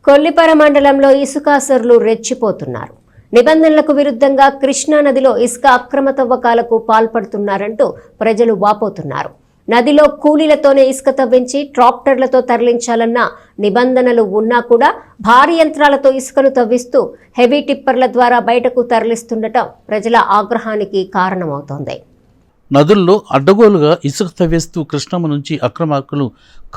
కొల్లిపర మండలంలో ఇసుకాసరులు రెచ్చిపోతున్నారు. నిబంధనలకు విరుద్ధంగా కృష్ణా నదిలో ఇసుక అక్రమ తవ్వకాలకు పాల్పడుతున్నారంటూ ప్రజలు వాపోతున్నారు. నదిలో కూలీలతోనే ఇసుక తవ్వించి ట్రాక్టర్లతో తరలించాలన్న నిబంధనలు ఉన్నా కూడా భారీ యంత్రాలతో ఇసుకను తవ్విస్తూ హెవీ టిప్పర్ల ద్వారా బయటకు తరలిస్తుండటం ప్రజల ఆగ్రహానికి కారణమవుతోంది. నదుల్లో అడ్డగోలుగా ఇసుక తవ్వేస్తూ కృష్ణమ్మ నుంచి అక్రమార్కులు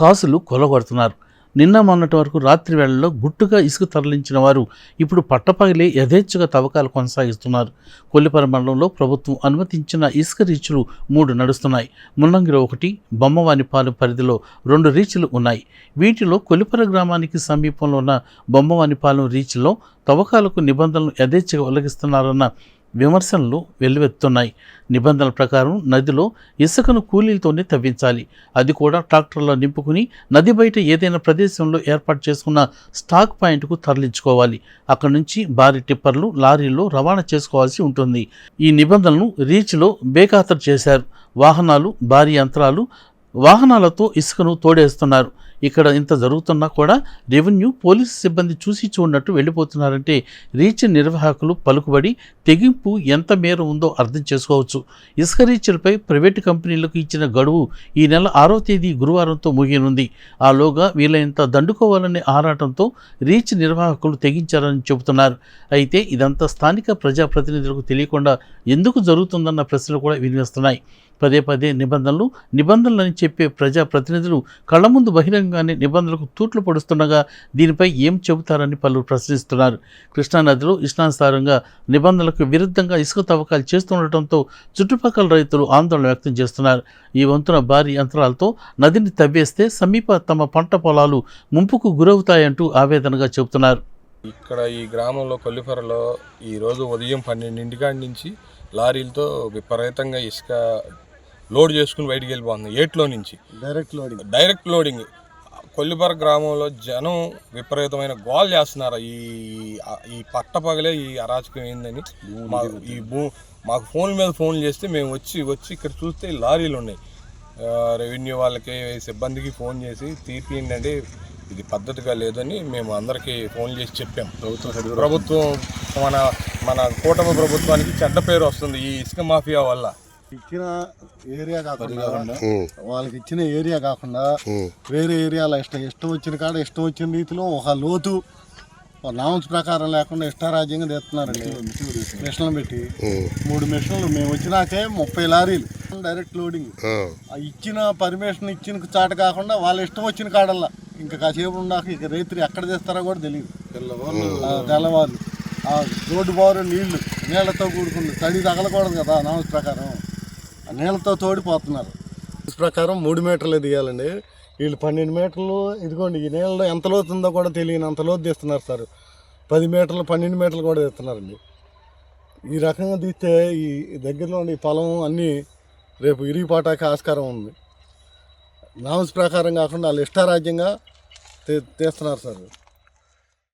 కాసులు కొలగొడుతున్నారు. నిన్న మొన్నటి వరకు రాత్రి వేళల్లో గుట్టుగా ఇసుక తరలించిన వారు ఇప్పుడు పట్టపగలే యథేచ్ఛగా తవ్వకాలు కొనసాగిస్తున్నారు. కొల్లిపర మండలంలో ప్రభుత్వం అనుమతించిన ఇసుక రీచ్లు 3 నడుస్తున్నాయి. ముల్లంగిలో 1, బొమ్మవానిపాలెం పరిధిలో 2 రీచ్లు ఉన్నాయి. వీటిలో కొల్లిపర గ్రామానికి సమీపంలో ఉన్న బొమ్మవానిపాలెం రీచ్లో తవ్వకాలకు నిబంధనలు యథేచ్ఛగా ఉల్లంఘిస్తున్నారన్న విమర్శనలు వెల్లువెత్తున్నాయి. నిబంధనల ప్రకారం నదిలో ఇసుకను కూలీలతోనే తవ్వించాలి. అది కూడా ట్రాక్టర్లో నింపుకుని నది బయట ఏదైనా ప్రదేశంలో ఏర్పాటు చేసుకున్న స్టాక్ పాయింట్కు తరలించుకోవాలి. అక్కడి నుంచి భారీ టిప్పర్లు, లారీల్లో రవాణా చేసుకోవాల్సి ఉంటుంది. ఈ నిబంధనలను రీచ్లో బేఖాతరు చేశారు. వాహనాలు, భారీ యంత్రాలు, వాహనాలతో ఇసుకను తోడేస్తున్నారు. ఇక్కడ ఇంత జరుగుతున్నా కూడా రెవెన్యూ, పోలీసు సిబ్బంది చూసి చూడనట్టు వెళ్ళిపోతున్నారంటే రీచ్ నిర్వాహకులు పలుకుబడి, తెగింపు ఎంత మేర ఉందో అర్థం చేసుకోవచ్చు. ఇసుక రీచ్లపై ప్రైవేటు కంపెనీలకు ఇచ్చిన గడువు ఈ నెల 6వ తేదీ గురువారంతో ముగియనుంది. ఆలోగా వీలైనంత దండుకోవాలనే ఆరాటంతో రీచ్ నిర్వాహకులు తెగించారని చెబుతున్నారు. అయితే ఇదంతా స్థానిక ప్రజాప్రతినిధులకు తెలియకుండా ఎందుకు జరుగుతుందన్న ప్రశ్నలు కూడా వినిపిస్తున్నాయి. పదే పదే నిబంధనలని చెప్పే ప్రజాప్రతినిధులు కళ్ల ముందు బహిరంగంగానే నిబంధనలకు తూట్లు పొడుస్తుండగా దీనిపై ఏం చెబుతారని పలువురు ప్రశ్నిస్తున్నారు. కృష్ణానదిలో ఇష్టానుసారంగా నిబంధనలకు విరుద్ధంగా ఇసుక తవ్వకాలు చేస్తుండటంతో చుట్టుపక్కల రైతులు ఆందోళన వ్యక్తం చేస్తున్నారు. ఈ వంతున భారీ యంత్రాలతో నదిని తవ్వేస్తే సమీప తమ పంట పొలాలు ముంపుకు గురవుతాయంటూ ఆవేదనగా చెబుతున్నారు. ఇక్కడ ఈ గ్రామంలో కొల్లిపరలో ఈరోజు ఉదయం 12 నుంచి లారీలతో విపరీతంగా ఇసుక లోడ్ చేసుకుని బయటికి వెళ్ళిపోతుంది. ఏట్లో నుంచి డైరెక్ట్ లోడింగ్. కొల్లిపర గ్రామంలో జనం విపరీతమైన గోల్ చేస్తున్నారు. ఈ పట్టపగలే ఈ అరాచకం ఏందని మాకు ఫోన్ మీద ఫోన్ చేస్తే మేము వచ్చి ఇక్కడ చూస్తే లారీలు ఉన్నాయి. రెవెన్యూ వాళ్ళకి, సిబ్బందికి ఫోన్ చేసి తీర్పియండి, ఇది పద్ధతిగా లేదని మేము అందరికీ ఫోన్ చేసి చెప్పాం. ప్రభుత్వం మన కూటమి ప్రభుత్వానికి చెడ్డ పేరు వస్తుంది ఈ ఇసుక మాఫియా వల్ల. ఇచ్చిన ఏరియా కాకుండా వాళ్ళకి ఇచ్చిన ఏరియా కాకుండా వేరే ఏరియాలో ఇష్టం వచ్చిన కాడ ఇష్టం వచ్చిన రీతిలో ఒక లోతు నామ్స్ ప్రకారం లేకుండా ఇష్టారాజ్యంగా తెస్తున్నారండి. మిషన్లు పెట్టి 3 మిషన్లు మేము వచ్చినాకే 30 లారీలు డైరెక్ట్ లోడింగ్. ఇచ్చిన పర్మిషన్ ఇచ్చిన చాట కాకుండా వాళ్ళ ఇష్టం వచ్చిన కాడల్లా ఇంకా కాసేపు ఉన్నాక ఇక రైతులు ఎక్కడ తెస్తారో కూడా తెలియదు. తెల్లవారు ఆ రోడ్డు బారు నీళ్లతో కూడుకుంది, తడి తగలకూడదు కదా నామ్స్ ప్రకారం. ఆ నీళ్ళతో తోడిపోతున్నారు. ప్రకారం 3 మీటర్లు దిగాలండి. వీళ్ళు 12 మీటర్లు, ఇదిగోండి ఈ నీళ్ళలో ఎంత లోతు ఉందో కూడా తెలియని అంత లోతు తీస్తున్నారు సార్. 10 మీటర్లు, 12 మీటర్లు కూడా తీస్తున్నారండి. ఈ రకంగా తీస్తే ఈ దగ్గరలో ఉండే పొలం అన్నీ రేపు ఇరిగిపోటానికి ఆస్కారం ఉంది. నామ్స్ ప్రకారం కాకుండా వాళ్ళు ఇష్టారాజ్యంగా తీస్తున్నారు సార్.